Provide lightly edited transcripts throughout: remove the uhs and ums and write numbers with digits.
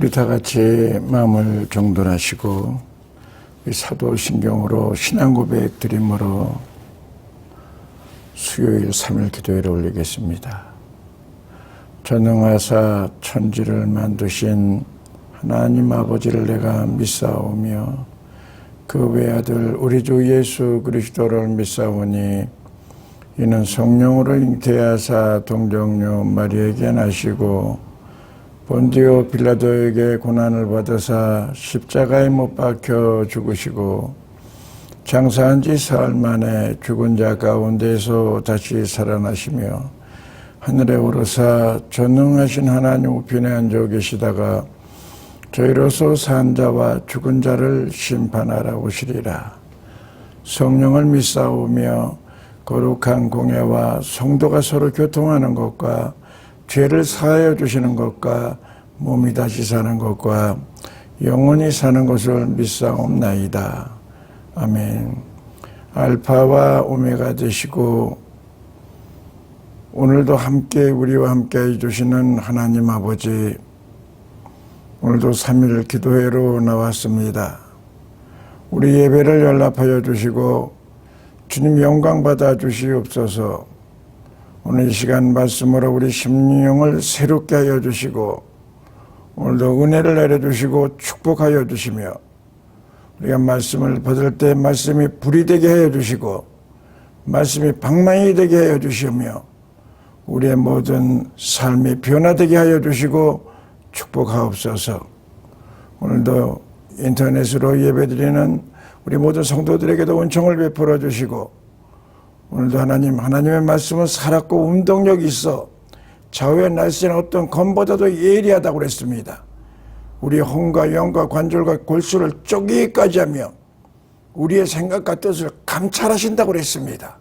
우리 다 같이 마음을 정돈하시고 사도신경으로 신앙 고백 드림으로 수요일 3일 기도회를 올리겠습니다. 전능하사 천지를 만드신 하나님 아버지를 내가 믿사오며 그 외아들 우리 주 예수 그리스도를 믿사오니 이는 성령으로 잉태하사 동정녀 마리에게 나시고 본디오 빌라도에게 고난을 받으사 십자가에 못 박혀 죽으시고 장사한 지 사흘 만에 죽은 자 가운데서 다시 살아나시며 하늘에 오르사 전능하신 하나님 우편에 앉아 계시다가 저희로서 산 자와 죽은 자를 심판하러 오시리라. 성령을 믿사오며 거룩한 공예와 성도가 서로 교통하는 것과 죄를 사하여 주시는 것과 몸이 다시 사는 것과 영원히 사는 것을 믿사옵나이다. 아멘. 알파와 오메가 되시고 오늘도 함께 우리와 함께 해주시는 하나님 아버지, 오늘도 3일 기도회로 나왔습니다. 우리 예배를 연락하여 주시고 주님 영광 받아 주시옵소서. 오늘 이 시간 말씀으로 우리 심령을 새롭게 하여 주시고 오늘도 은혜를 내려주시고 축복하여 주시며 우리가 말씀을 받을 때 말씀이 불이 되게 하여 주시고 말씀이 방망이 되게 하여 주시며 우리의 모든 삶이 변화되게 하여 주시고 축복하옵소서. 오늘도 인터넷으로 예배드리는 우리 모든 성도들에게도 은총을 베풀어 주시고 오늘도 하나님의 말씀은 살았고 운동력이 있어 좌우의 날씨는 어떤 검보다도 예리하다고 그랬습니다. 우리의 혼과 영과 관절과 골수를 쪼개기까지 하며 우리의 생각과 뜻을 감찰하신다고 그랬습니다.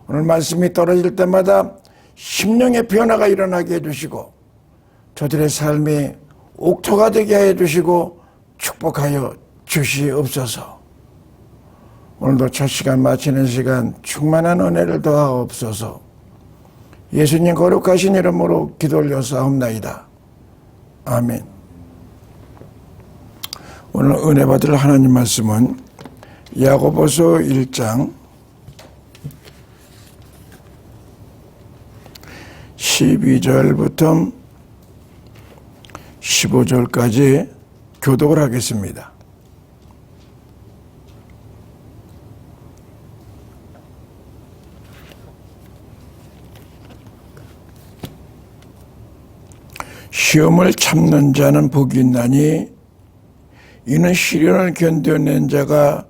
오늘 말씀이 떨어질 때마다 심령의 변화가 일어나게 해주시고 저들의 삶이 옥토가 되게 해주시고 축복하여 주시옵소서. 오늘도 첫 시간 마치는 시간 충만한 은혜를 더하옵소서. 예수님 거룩하신 이름으로 기도 올려사옵나이다. 아멘. 오늘 은혜 받을 하나님 말씀은 야고보서 1장 12절부터 15절까지 교독을 하겠습니다. 시험을 참는 자는 복이 있나니 이는 시련을 견뎌낸 자가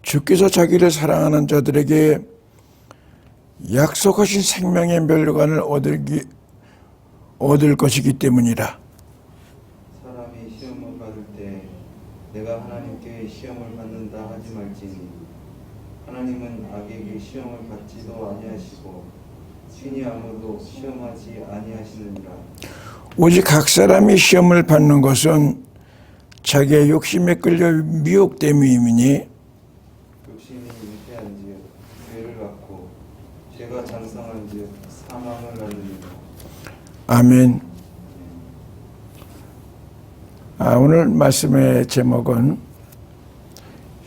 주께서 자기를 사랑하는 자들에게 약속하신 생명의 멸관을 얻을 것이기 때문이라. 사람이 시험을 받을 때 내가 하나님께 시험을 받는다 하지 말지니 하나님은 악에게 시험을 받지도 아니하시고 친히 아무도 시험하지 아니하시느니라. 오직 각 사람이 시험을 받는 것은 자기의 욕심에 끌려 미혹됨이니 욕심이 잉태한즉 죄를 낳고 죄가 장성한즉 사망을 낳느니라. 아멘. 오늘 말씀의 제목은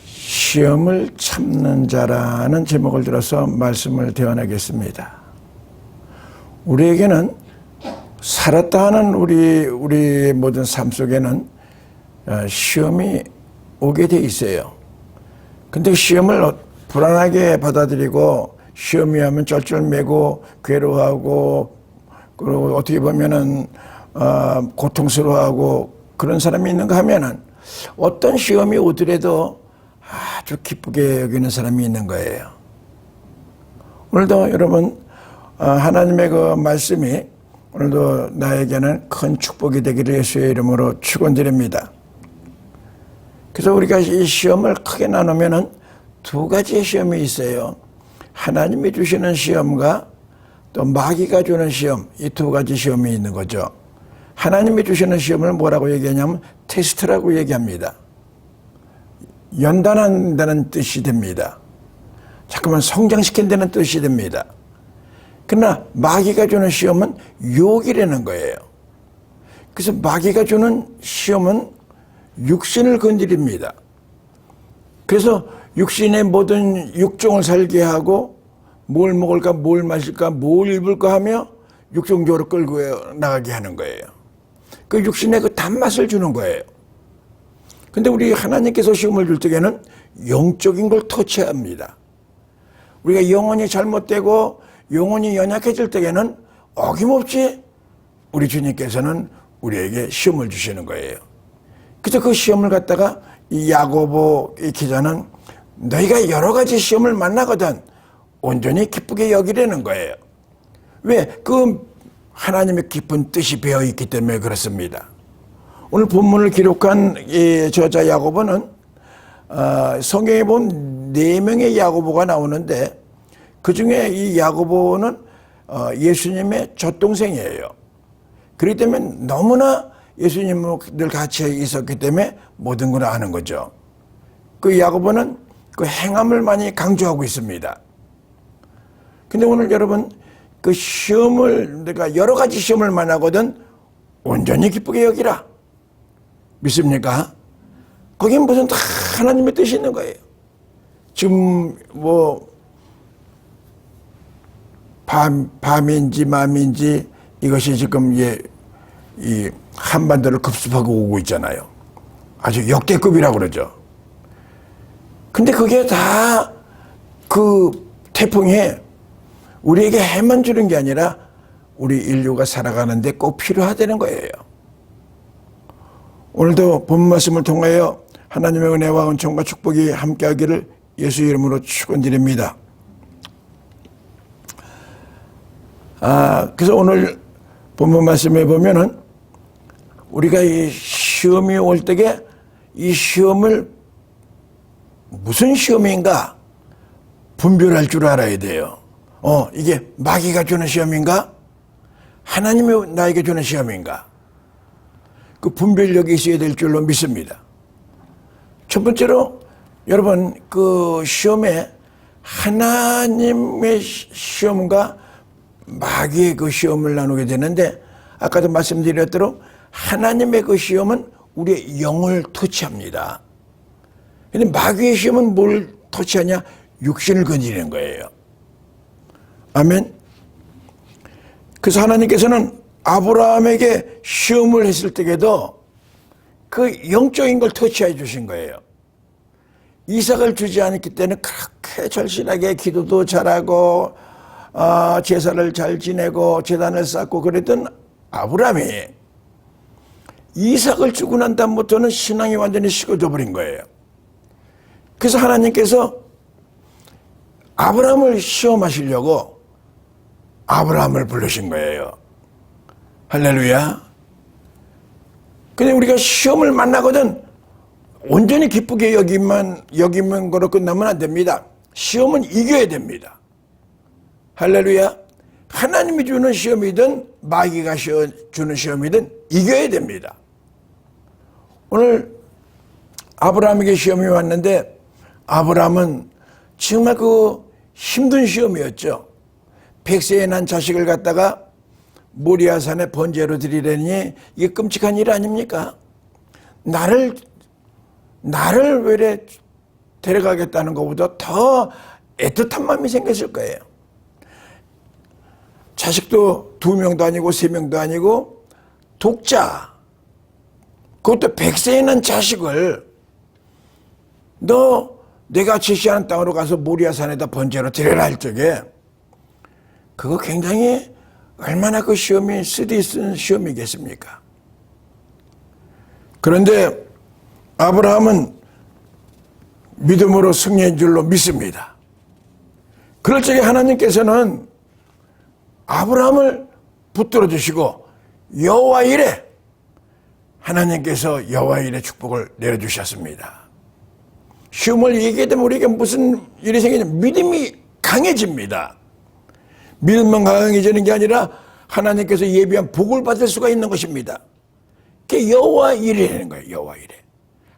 시험을 참는 자라는 제목을 들어서 말씀을 대언하겠습니다. 우리에게는 살았다 하는 우리 모든 삶 속에는 시험이 오게 돼 있어요. 근데 시험을 불안하게 받아들이고 시험이 하면 쩔쩔매고 괴로워하고 그리고 어떻게 보면은 고통스러워하고 그런 사람이 있는가 하면은 어떤 시험이 오더라도 아주 기쁘게 여기는 사람이 있는 거예요. 오늘도 여러분 하나님의 그 말씀이 오늘도 나에게는 큰 축복이 되기를 예수의 이름으로 축원드립니다. 그래서 우리가 이 시험을 크게 나누면은 두 가지의 시험이 있어요. 하나님이 주시는 시험과 또 마귀가 주는 시험, 이 두 가지 시험이 있는 거죠. 하나님이 주시는 시험을 뭐라고 얘기하냐면 테스트라고 얘기합니다. 연단한다는 뜻이 됩니다. 자꾸만 성장시킨다는 뜻이 됩니다. 그러나 마귀가 주는 시험은 유혹이라는 거예요. 그래서 마귀가 주는 시험은 육신을 건드립니다. 그래서 육신의 모든 육종을 살게 하고 뭘 먹을까 뭘 마실까 뭘 입을까 하며 육종적으로 끌고 나가게 하는 거예요. 그 육신의 그 단맛을 주는 거예요. 근데 우리 하나님께서 시험을 줄 때에는 영적인 걸 터치합니다. 우리가 영혼이 잘못되고 영혼이 연약해질 때에는 어김없이 우리 주님께서는 우리에게 시험을 주시는 거예요. 그래서 그 시험을 갖다가 이 야고보 이 기자는 너희가 여러 가지 시험을 만나거든 온전히 기쁘게 여기려는 거예요. 왜? 그 하나님의 깊은 뜻이 배어 있기 때문에 그렇습니다. 오늘 본문을 기록한 이 저자 야고보는 성경에 보면 4명의 야고보가 나오는데 그중에 이 야고보는 예수님의 젖동생이에요. 그렇기 때문에 너무나 예수님을 같이 있었기 때문에 모든 걸 아는 거죠. 그 야고보는 그 행함을 많이 강조하고 있습니다. 근데 오늘 여러분 그 시험을 내가 여러 가지 시험을 만나거든 온전히 기쁘게 여기라. 믿습니까? 거긴 무슨 다 하나님의 뜻이 있는 거예요. 지금 뭐 밤인지 맘인지 이것이 지금 이 한반도를 급습하고 오고 있잖아요. 아주 역대급이라고 그러죠. 근데 그게 다 그 태풍이 우리에게 해만 주는 게 아니라 우리 인류가 살아가는데 꼭 필요하다는 거예요. 오늘도 본 말씀을 통하여 하나님의 은혜와 은총과 축복이 함께하기를 예수 이름으로 축원드립니다. 그래서 오늘 본문 말씀에 보면은 우리가 이 시험이 올 때에 이 시험을 무슨 시험인가 분별할 줄 알아야 돼요. 이게 마귀가 주는 시험인가? 하나님이 나에게 주는 시험인가? 그 분별력이 있어야 될 줄로 믿습니다. 첫 번째로 여러분 그 시험에 하나님의 시험과 마귀의 그 시험을 나누게 되는데 아까도 말씀드렸대로 하나님의 그 시험은 우리의 영을 터치합니다. 근데 마귀의 시험은 뭘 터치하냐? 육신을 건드리는 거예요. 아멘. 그래서 하나님께서는 아브라함에게 시험을 했을 때에도 그 영적인 걸 터치해 주신 거예요. 이삭을 주지 않았기 때문에 그렇게 절실하게 기도도 잘하고 제사를 잘 지내고 제단을 쌓고 그랬던 아브라함이 이삭을 주고 난 다음부터는 신앙이 완전히 식어져 버린 거예요. 그래서 하나님께서 아브라함을 시험하시려고 아브라함을 부르신 거예요. 할렐루야. 근데 우리가 시험을 만나거든 온전히 기쁘게 여기면 거로 끝나면 안 됩니다. 시험은 이겨야 됩니다. 할렐루야. 하나님이 주는 시험이든 마귀가 주는 시험이든 이겨야 됩니다. 오늘 아브라함에게 시험이 왔는데 아브라함은 정말 그 힘든 시험이었죠. 100세에 난 자식을 갖다가 모리아산에 번제로 드리려니 이게 끔찍한 일 아닙니까? 나를 왜 이래 데려가겠다는 것보다 더 애틋한 마음이 생겼을 거예요. 자식도 2명도 아니고 3명도 아니고 독자, 그것도 100세에 난 자식을 내가 제시하는 땅으로 가서 모리아산에다 번제로 드려라 할 적에 그거 굉장히 얼마나 그 시험이 쓰디쓴 시험이겠습니까? 그런데 아브라함은 믿음으로 승리한 줄로 믿습니다. 그럴 적에 하나님께서는 아브라함을 붙들어 주시고 여호와 이레, 하나님께서 여호와 이레 축복을 내려주셨습니다. 시험을 이기게 되면 우리에게 무슨 일이 생기냐면 믿음이 강해집니다. 믿음만 강해지는 게 아니라 하나님께서 예비한 복을 받을 수가 있는 것입니다. 그게 여호와 이레라는 거예요. 여호와 이레.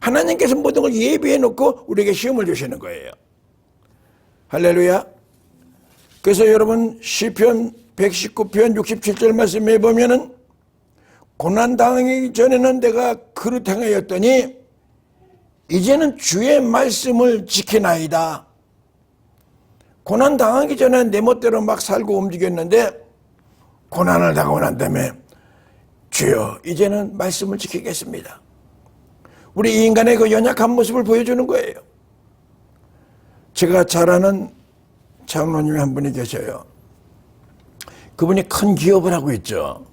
하나님께서 모든 걸 예비해 놓고 우리에게 시험을 주시는 거예요. 할렐루야. 그래서 여러분 시편 119편 67절 말씀에 보면은 고난당하기 전에는 내가 그릇 행하였더니 이제는 주의 말씀을 지키나이다. 고난당하기 전에 내 멋대로 막 살고 움직였는데 고난을 당하고 난 다음에 주여 이제는 말씀을 지키겠습니다. 우리 이 인간의 그 연약한 모습을 보여주는 거예요. 제가 잘 아는 장로님이 한 분이 계셔요. 그분이 큰 기업을 하고 있죠.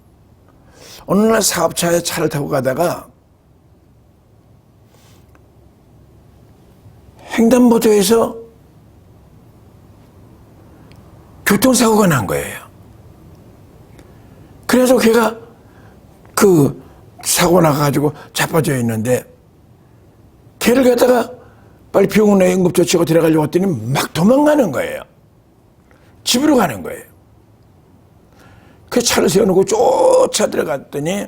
어느 날 사업차에 차를 타고 가다가 횡단보도에서 교통사고가 난 거예요. 그래서 걔가 그 사고 나가지고 자빠져 있는데 걔를 갖다가 빨리 병원에 응급조치하고 들어가려고 했더니 막 도망가는 거예요. 집으로 가는 거예요. 그 차를 세워놓고 쫓아 들어갔더니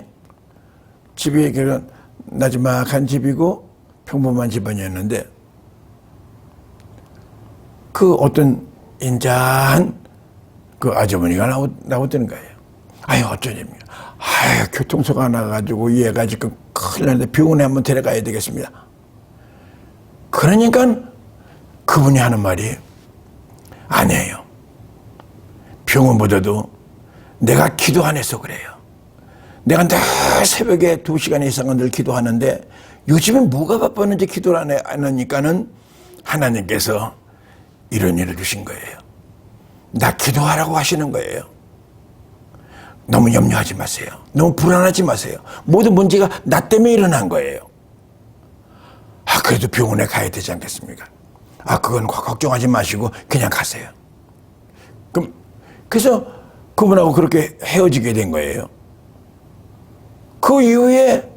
집이 그런 나지막한 집이고 평범한 집안이었는데 그 어떤 인자한 그 아주머니가 나오던 거예요. 아유 어쩌냐면 아유 교통사고가 나가지고 얘가 지금 큰일 났는데 병원에 한번 데려가야 되겠습니다. 그러니까 그분이 하는 말이 아니에요. 병원보다도 내가 기도 안 해서 그래요. 내가 늘 새벽에 2시간 이상은 늘 기도하는데 요즘에 뭐가 바빴는지 기도를 안 하니까는 하나님께서 이런 일을 주신 거예요. 나 기도하라고 하시는 거예요. 너무 염려하지 마세요. 너무 불안하지 마세요. 모든 문제가 나 때문에 일어난 거예요. 아, 그래도 병원에 가야 되지 않겠습니까? 아, 그건 걱정하지 마시고 그냥 가세요. 그래서 그분하고 그렇게 헤어지게 된 거예요. 그 이후에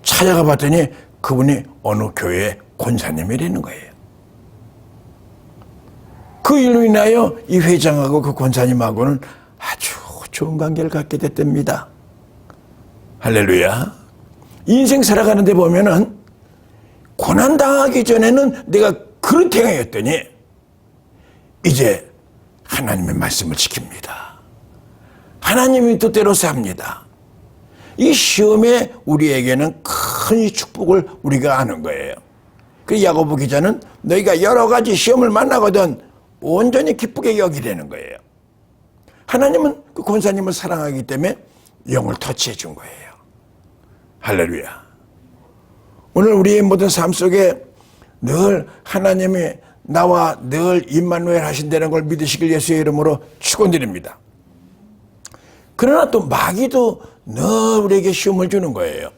찾아가 봤더니 그분이 어느 교회 권사님이라는 거예요. 그 일로 인하여 이 회장하고 그 권사님하고는 아주 좋은 관계를 갖게 됐답니다. 할렐루야. 인생 살아가는데 보면은 고난당하기 전에는 내가 그런 행위였더니 이제 하나님의 말씀을 지킵니다. 하나님의 뜻대로 삽니다. 이 시험에 우리에게는 큰 축복을 우리가 아는 거예요. 그 야고보 기자는 너희가 여러 가지 시험을 만나거든 온전히 기쁘게 여기려는 거예요. 하나님은 그 권사님을 사랑하기 때문에 영을 터치해 준 거예요. 할렐루야. 오늘 우리의 모든 삶 속에 늘 하나님이 나와 늘 임마누엘 하신다는 걸 믿으시길 예수의 이름으로 축원드립니다. 그러나 또 마귀도 늘 우리에게 시험을 주는 거예요.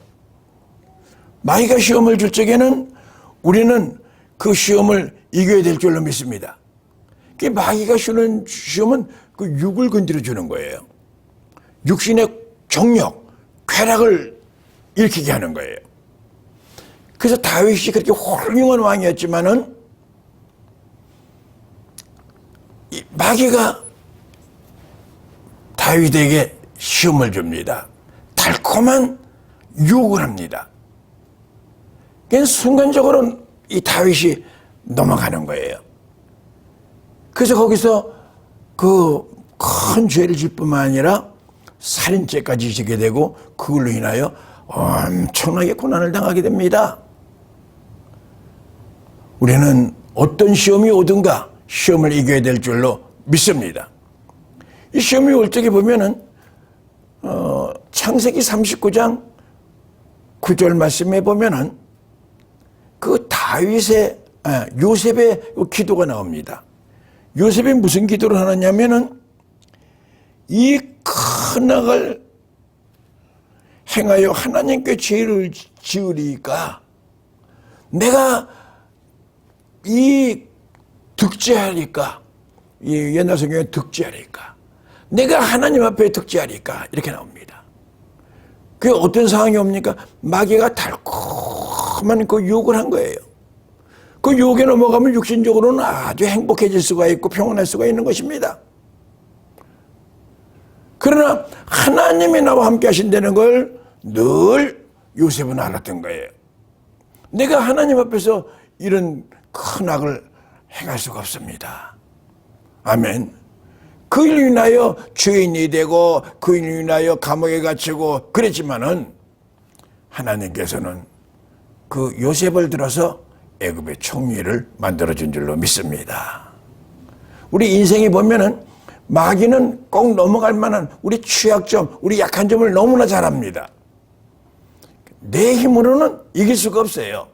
마귀가 시험을 줄 적에는 우리는 그 시험을 이겨야 될 줄로 믿습니다. 그 마귀가 주는 시험은 그 육을 건드려 주는 거예요. 육신의 정력, 쾌락을 일으키게 하는 거예요. 그래서 다윗이 그렇게 훌륭한 왕이었지만은 이 마귀가 다윗에게 시험을 줍니다. 달콤한 유혹을 합니다. 그냥 순간적으로 이 다윗이 넘어가는 거예요. 그래서 거기서 그 큰 죄를 질 뿐만 아니라 살인죄까지 지게 되고 그걸로 인하여 엄청나게 고난을 당하게 됩니다. 우리는 어떤 시험이 오든가 시험을 이겨야 될 줄로 믿습니다. 이 시험이 올 적에 보면은 창세기 39장 9절 말씀에 보면은 그 다윗의 요셉의 기도가 나옵니다. 요셉이 무슨 기도를 하느냐면은 이 큰 악을 행하여 하나님께 죄를 지으리까 내가 이 득죄하리까 이 옛날 성경에 득죄하리까 내가 하나님 앞에 득죄하리까 이렇게 나옵니다. 그게 어떤 상황이 옵니까? 마귀가 달콤한 그 유혹을 한 거예요. 그 유혹에 넘어가면 육신적으로는 아주 행복해질 수가 있고 평온할 수가 있는 것입니다. 그러나 하나님이 나와 함께 하신다는 걸 늘 요셉은 알았던 거예요. 내가 하나님 앞에서 이런 큰 악을 행할 수가 없습니다. 아멘. 그 일로 인하여 죄인이 되고 그 일로 인하여 감옥에 갇히고 그랬지만은 하나님께서는 그 요셉을 들어서 애굽의 총리를 만들어준 줄로 믿습니다. 우리 인생에 보면은 마귀는 꼭 넘어갈 만한 우리 취약점, 우리 약한 점을 너무나 잘 압니다. 내 힘으로는 이길 수가 없어요.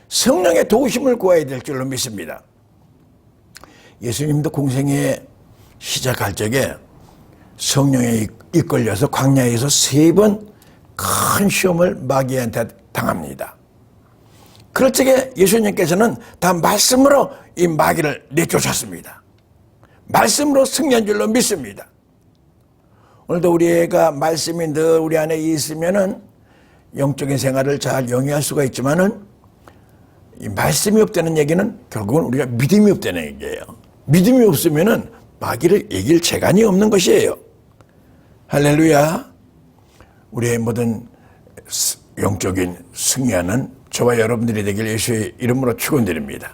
성령의 도우심을 구해야 될 줄로 믿습니다. 예수님도 공생에 시작할 적에 성령에 이끌려서 광야에서 3번 큰 시험을 마귀한테 당합니다. 그럴 적에 예수님께서는 다 말씀으로 이 마귀를 내쫓았습니다. 말씀으로 승리한 줄로 믿습니다. 오늘도 우리가 말씀이 늘 우리 안에 있으면은 영적인 생활을 잘 영위할 수가 있지만은 이 말씀이 없다는 얘기는 결국은 우리가 믿음이 없다는 얘기예요. 믿음이 없으면은 마귀를 이길 재간이 없는 것이에요. 할렐루야. 우리의 모든 영적인 승리하는 저와 여러분들이 되길 예수의 이름으로 축원드립니다.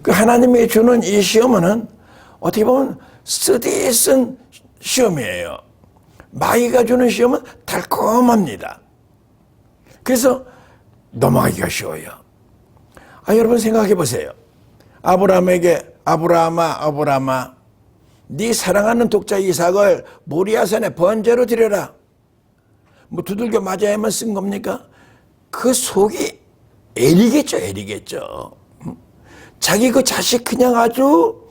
그 하나님이 주는 이 시험은 어떻게 보면 쓰디쓴 시험이에요. 마귀가 주는 시험은 달콤합니다. 그래서 넘어가기가 쉬워요. 여러분 생각해 보세요. 아브라함에게 아브라함아 네 사랑하는 독자 이삭을 모리아산에 번제로 드려라. 뭐 두들겨 맞아야만 쓴 겁니까? 그 속이 애리겠죠. 자기 그 자식 그냥 아주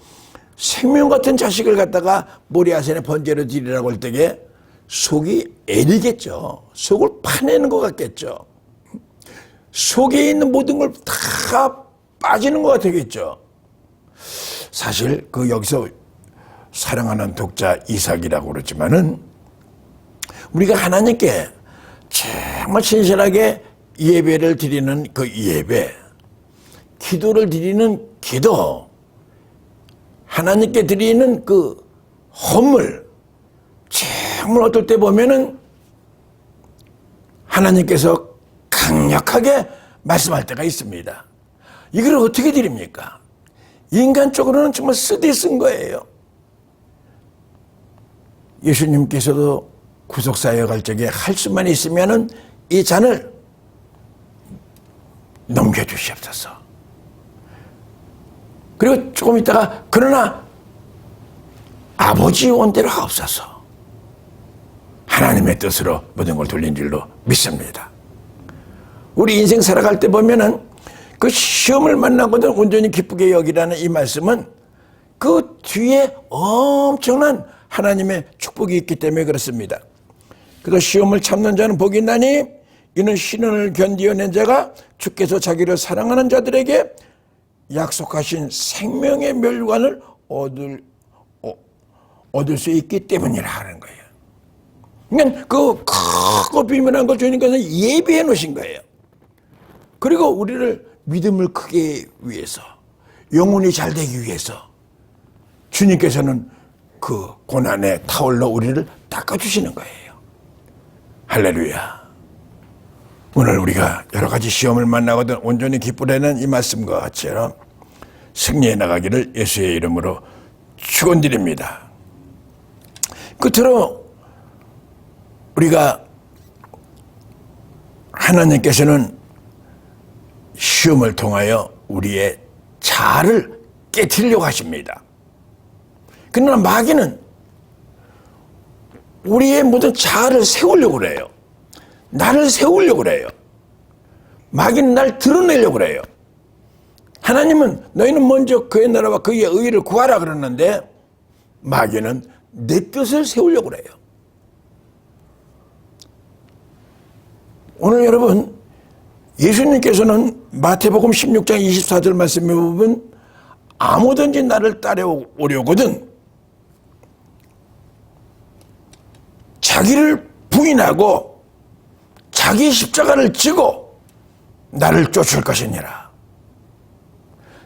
생명 같은 자식을 갖다가 모리아산에 번제로 드리라고 할 때에 속이 애리겠죠. 속을 파내는 것 같겠죠. 속에 있는 모든 걸 다 빠지는 것 같겠죠. 사실 그 여기서 사랑하는 독자 이삭이라고 그러지만은 우리가 하나님께 정말 신실하게 예배를 드리는 그 예배, 기도를 드리는 기도, 하나님께 드리는 그 헌물, 정말 어떨 때 보면은 하나님께서 강력하게 말씀할 때가 있습니다. 이걸 어떻게 드립니까? 인간적으로는 정말 쓰디쓴 거예요. 예수님께서도 구속사역 할 적에 할 수만 있으면은 이 잔을 넘겨주시옵소서. 그리고 조금 있다가 그러나 아버지 원대로 하옵소서. 하나님의 뜻으로 모든 걸 돌린 줄로 믿습니다. 우리 인생 살아갈 때 보면은 그 시험을 만나거든 온전히 기쁘게 여기라는 이 말씀은 그 뒤에 엄청난 하나님의 축복이 있기 때문에 그렇습니다. 그래서 시험을 참는 자는 복이 있나니 이는 시련을 견디어낸 자가 주께서 자기를 사랑하는 자들에게 약속하신 생명의 멸관을 얻을 수 있기 때문이라 하는 거예요. 그러니까 그 크고 비밀한 걸 주님께서 예비해 놓으신 거예요. 그리고 우리를 믿음을 크게 위해서, 영혼이 잘 되기 위해서 주님께서는 그 고난의 타월로 우리를 닦아주시는 거예요. 할렐루야. 오늘 우리가 여러 가지 시험을 만나거든 온전히 기쁘라는 이 말씀과 같이처럼 승리해 나가기를 예수의 이름으로 축원드립니다. 끝으로 우리가 하나님께서는 시험을 통하여 우리의 자아를 깨트리려고 하십니다. 그러나 마귀는 우리의 모든 자아를 세우려고 그래요. 나를 세우려고 그래요. 마귀는 날 드러내려고 그래요. 하나님은 너희는 먼저 그의 나라와 그의 의를 구하라 그러는데 마귀는 내 뜻을 세우려고 그래요. 오늘 여러분 예수님께서는 마태복음 16장 24절 말씀에 보면 아무든지 나를 따라오려거든 자기를 부인하고 자기 십자가를 지고 나를 쫓을 것이니라.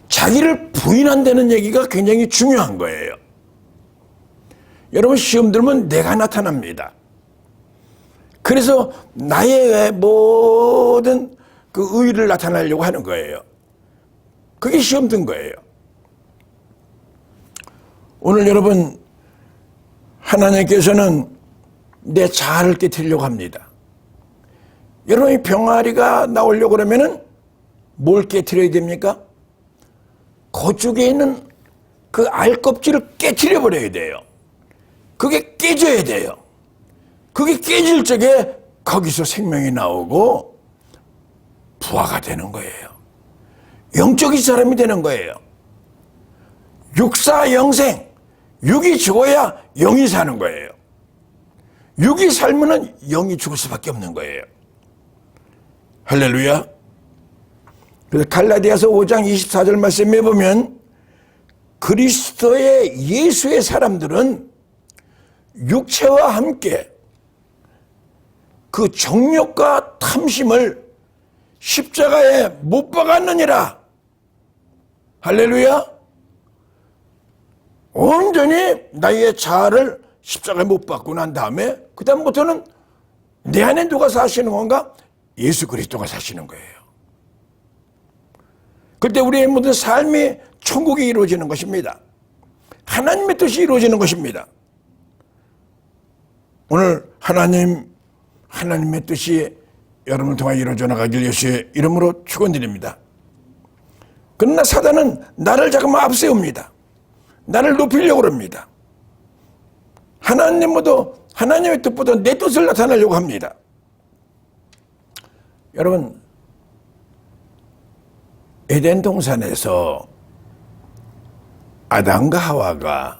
자기를 부인한다는 얘기가 굉장히 중요한 거예요. 여러분 시험 들면 내가 나타납니다. 그래서 나의 모든 그 의의를 나타내려고 하는 거예요. 그게 시험 든 거예요. 오늘 여러분 하나님께서는 내 자아를 깨뜨리려고 합니다. 여러분이 병아리가 나오려고 그러면은 뭘 깨뜨려야 됩니까? 그쪽에 있는 그 알껍질을 깨뜨려 버려야 돼요. 그게 깨져야 돼요. 그게 깨질 적에 거기서 생명이 나오고 부화가 되는 거예요. 영적인 사람이 되는 거예요. 육사 영생, 육이 죽어야 영이 사는 거예요. 육이 살면은 영이 죽을 수밖에 없는 거예요. 할렐루야. 그래서 갈라디아서 5장 24절 말씀에 보면 그리스도의 예수의 사람들은 육체와 함께 그 정욕과 탐심을 십자가에 못 박았느니라. 할렐루야. 온전히 나의 자아를 십자가에 못 박고 난 다음에 그 다음부터는 내 안에 누가 사시는 건가? 예수 그리스도가 사시는 거예요. 그때 우리의 모든 삶이 천국이 이루어지는 것입니다. 하나님의 뜻이 이루어지는 것입니다. 오늘 하나님의 뜻이 여러분을 통해 이루어져 나가길 예수의 이름으로 축원드립니다. 그러나 사단은 나를 자꾸만 앞세웁니다. 나를 높이려고 합니다. 하나님의 뜻보다 내 뜻을 나타내려고 합니다. 여러분, 에덴 동산에서 아담과 하와가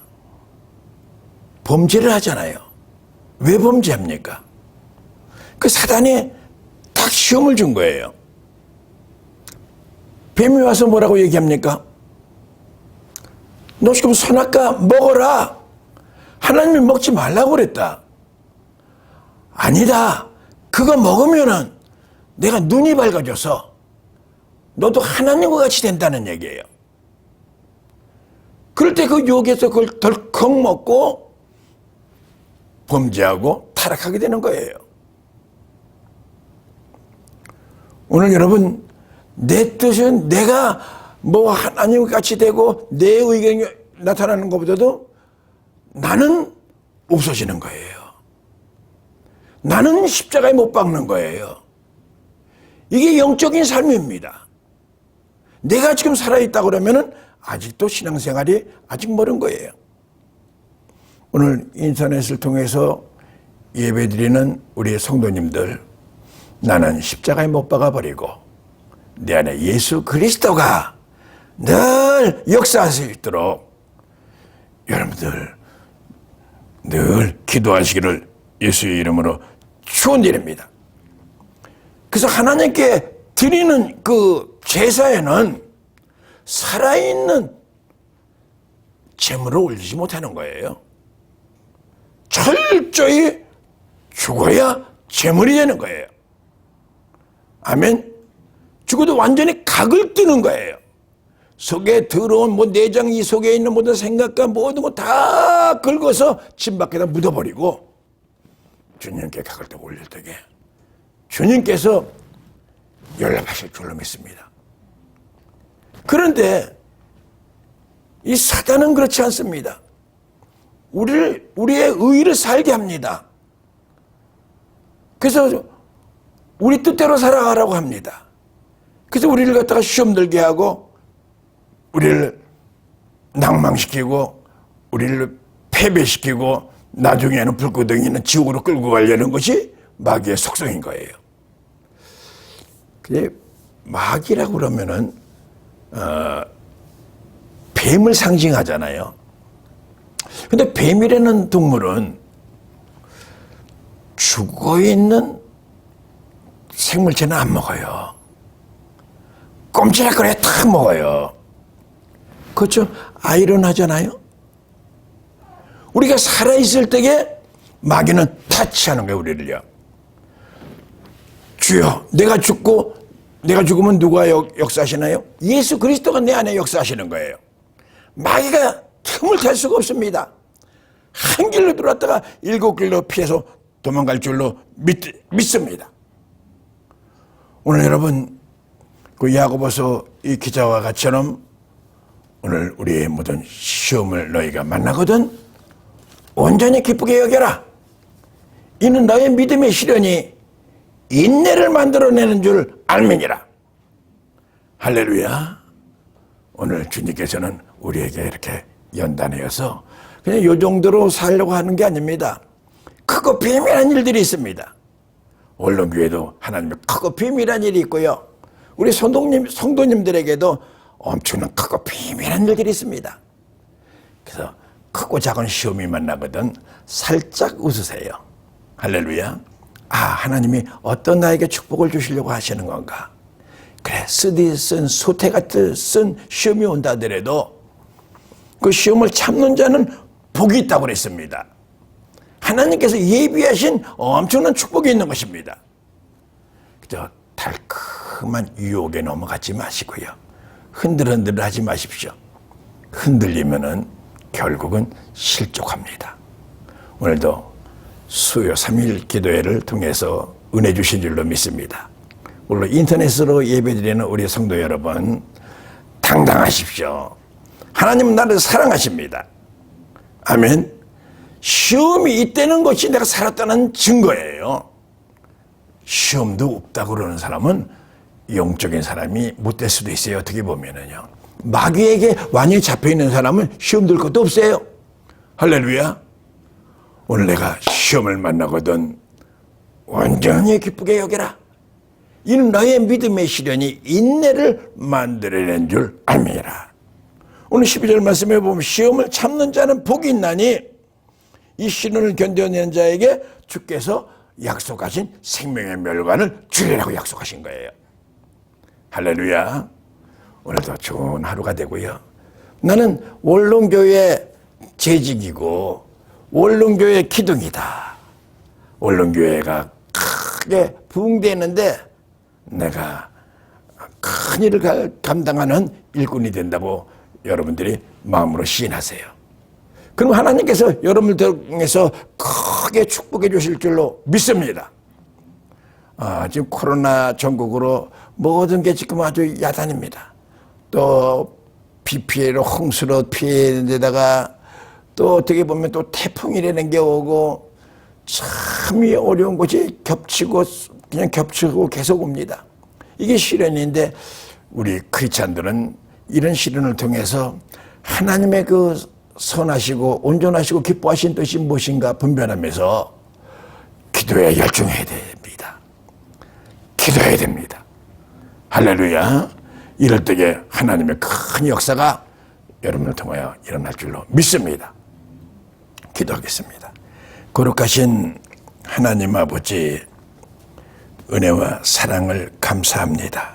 범죄를 하잖아요. 왜 범죄합니까? 그 사단이 딱 시험을 준 거예요. 뱀이 와서 뭐라고 얘기합니까? 너 지금 선악과 먹어라. 하나님이 먹지 말라고 그랬다. 아니다. 그거 먹으면은 내가 눈이 밝아져서 너도 하나님과 같이 된다는 얘기예요. 그럴 때 그 유혹에서 그걸 덜컥 먹고 범죄하고 타락하게 되는 거예요. 오늘 여러분, 내 뜻은 내가 뭐 하나님과 같이 되고 내 의견이 나타나는 것보다도 나는 없어지는 거예요. 나는 십자가에 못 박는 거예요. 이게 영적인 삶입니다. 내가 지금 살아있다고 그러면은 아직도 신앙생활이 아직 멀은 거예요. 오늘 인터넷을 통해서 예배드리는 우리 성도님들, 나는 십자가에 못 박아버리고 내 안에 예수 그리스도가 늘 역사할 수 있도록 여러분들 늘 기도하시기를 예수의 이름으로 축원드립니다. 그래서 하나님께 드리는 그 제사에는 살아있는 제물을 올리지 못하는 거예요. 철저히 죽어야 제물이 되는 거예요. 아멘. 죽어도 완전히 각을 뜨는 거예요. 속에 들어온 내장 이 속에 있는 모든 생각과 모든 거 다 긁어서 집 밖에다 묻어버리고 주님께 각을 뜨고 올릴 때에 주님께서 연락하실 줄로 믿습니다. 그런데 이 사단은 그렇지 않습니다. 우리의 의의를 살게 합니다. 그래서 우리 뜻대로 살아가라고 합니다. 그래서 우리를 갖다가 시험 들게 하고 우리를 낭망시키고 우리를 패배시키고 나중에는 불구덩이 있는 지옥으로 끌고 가려는 것이 마귀의 속성인 거예요. 근데 마귀라고 그러면은 뱀을 상징하잖아요. 근데 뱀이라는 동물은 죽어있는 생물체는 안 먹어요. 꼼지락거려 탁 먹어요. 그렇죠? 아이러니하잖아요. 우리가 살아있을 때에 마귀는 타치하는 거예요. 우리를요. 주여, 내가 죽으면 누가 역사하시나요? 예수 그리스도가 내 안에 역사하시는 거예요. 마귀가 틈을 탈 수가 없습니다. 한 길로 들어왔다가 7길로 피해서 도망갈 줄로 믿습니다. 오늘 여러분, 그 야고보서 이 기자와 같이처럼 오늘 우리의 모든 시험을 너희가 만나거든 온전히 기쁘게 여겨라. 이는 너의 믿음의 시련이 인내를 만들어내는 줄 알미니라. 할렐루야. 오늘 주님께서는 우리에게 이렇게 연단하여서 그냥 이 정도로 살려고 하는 게 아닙니다. 크고 비밀한 일들이 있습니다. 언론교회도 하나님의 크고 비밀한 일이 있고요. 우리 성도님들에게도 엄청난 크고 비밀한 일들이 있습니다. 그래서 크고 작은 시험이 만나거든 살짝 웃으세요. 할렐루야. 아, 하나님이 어떤 나에게 축복을 주시려고 하시는 건가. 그래, 쓰디쓴 소태 같은 쓴 시험이 온다 하더라도 그 시험을 참는 자는 복이 있다고 그랬습니다. 하나님께서 예비하신 엄청난 축복이 있는 것입니다. 그저 달콤한 유혹에 넘어가지 마시고요. 흔들흔들 하지 마십시오. 흔들리면은 결국은 실족합니다. 오늘도 수요 3일 기도회를 통해서 은혜 주신 줄로 믿습니다. 물론 인터넷으로 예배드리는 우리 성도 여러분, 당당하십시오. 하나님은 나를 사랑하십니다. 아멘. 시험이 있다는 것이 내가 살았다는 증거예요. 시험도 없다고 그러는 사람은 영적인 사람이 못 될 수도 있어요. 어떻게 보면은요. 마귀에게 완전히 잡혀있는 사람은 시험 들 것도 없어요. 할렐루야. 오늘 내가 시험을 만나거든 온전히 기쁘게 여겨라. 이는 너의 믿음의 시련이 인내를 만들어낸 줄 알미라. 오늘 12절 말씀에 보면 시험을 참는 자는 복이 있나니 이 시련을 견뎌내는 자에게 주께서 약속하신 생명의 멸관을 주리라고 약속하신 거예요. 할렐루야. 오늘도 좋은 하루가 되고요. 나는 원룸교회 재직이고 원룸교회 기둥이다. 원룸교회가 크게 부흥되는데 내가 큰 일을 감당하는 일꾼이 된다고 여러분들이 마음으로 시인하세요. 그럼 하나님께서 여러분들 통해서 크게 축복해 주실 줄로 믿습니다. 지금 코로나 전국으로 모든 게 지금 아주 야단입니다. 또 비 피해로 홍수로 피해는 데다가 또 어떻게 보면 또 태풍이라는 게 오고 참이 어려운 것이 그냥 겹치고 계속 옵니다. 이게 시련인데 우리 크리스찬들은 이런 시련을 통해서 하나님의 그 선하시고 온전하시고 기뻐하신 뜻이 무엇인가 분별하면서 기도에 열중해야 됩니다. 기도해야 됩니다. 할렐루야. 이럴 때에 하나님의 큰 역사가 여러분을 통하여 일어날 줄로 믿습니다. 기도하겠습니다. 거룩하신 하나님 아버지, 은혜와 사랑을 감사합니다.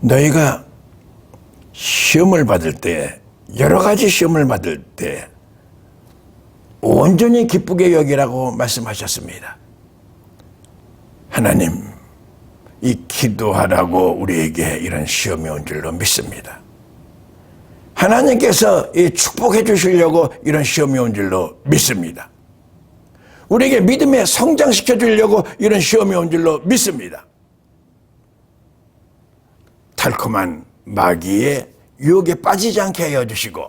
너희가 시험을 받을 때, 여러 가지 시험을 받을 때 온전히 기쁘게 여기라고 말씀하셨습니다. 하나님, 이 기도하라고 우리에게 이런 시험이 온 줄로 믿습니다. 하나님께서 이 축복해 주시려고 이런 시험이 온 줄로 믿습니다. 우리에게 믿음에 성장시켜 주려고 이런 시험이 온 줄로 믿습니다. 달콤한 마귀의 유혹에 빠지지 않게 하여 주시고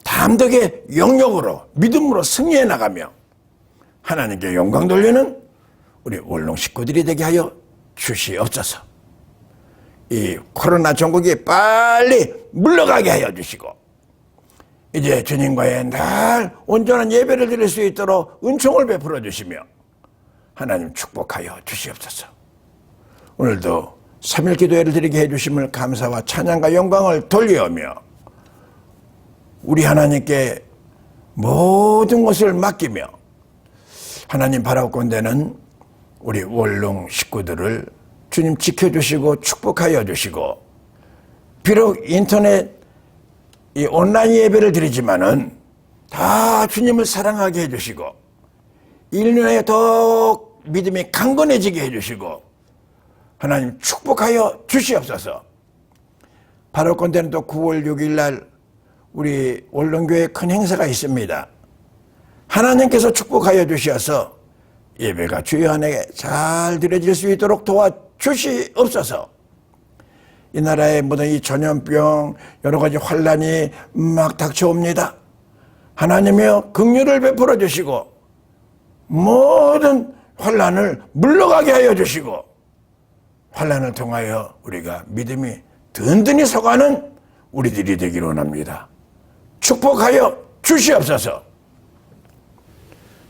담대하게 영역으로 믿음으로 승리해 나가며 하나님께 영광 돌리는 우리 원롱 식구들이 되게 하여 주시옵소서. 이 코로나 전국이 빨리 물러가게 하여 주시고 이제 주님과의 날 온전한 예배를 드릴 수 있도록 은총을 베풀어 주시며 하나님 축복하여 주시옵소서. 오늘도 3일 기도회를 드리게 해주심을 감사와 찬양과 영광을 돌리오며 우리 하나님께 모든 것을 맡기며 하나님 바라본데는 우리 원룸 식구들을 주님 지켜주시고 축복하여 주시고 비록 인터넷 이 온라인 예배를 드리지만은 다 주님을 사랑하게 해주시고 인류에 더욱 믿음이 강건해지게 해주시고 하나님 축복하여 주시옵소서. 바라본데는 또 9월 6일 날 우리 원룸교회 큰 행사가 있습니다. 하나님께서 축복하여 주셔서 예배가 주여 안에 잘 드려질 수 있도록 도와주시옵소서. 이 나라의 모든 이 전염병 여러 가지 환란이 막 닥쳐옵니다. 하나님의 긍휼을 베풀어 주시고 모든 환난을 물러가게 하여 주시고 환난을 통하여 우리가 믿음이 든든히 서가는 우리들이 되기를 원합니다. 축복하여 주시옵소서.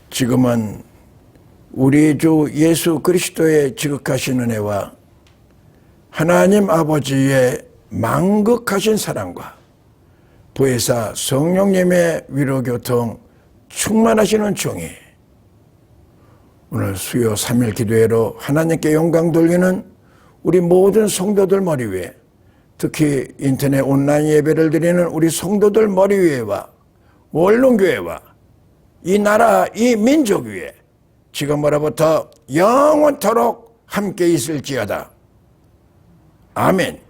지금은 우리 주 예수 그리스도의 지극하신 은혜와 하나님 아버지의 만극하신 사랑과 부회사 성령님의 위로교통 충만하시는 종이 오늘 수요 3일 기도회로 하나님께 영광 돌리는 우리 모든 성도들 머리 위에, 특히 인터넷 온라인 예배를 드리는 우리 성도들 머리 위에와 원룸교회와 이 나라 이 민족 위에 지금으로부터 영원토록 함께 있을지어다. 아멘.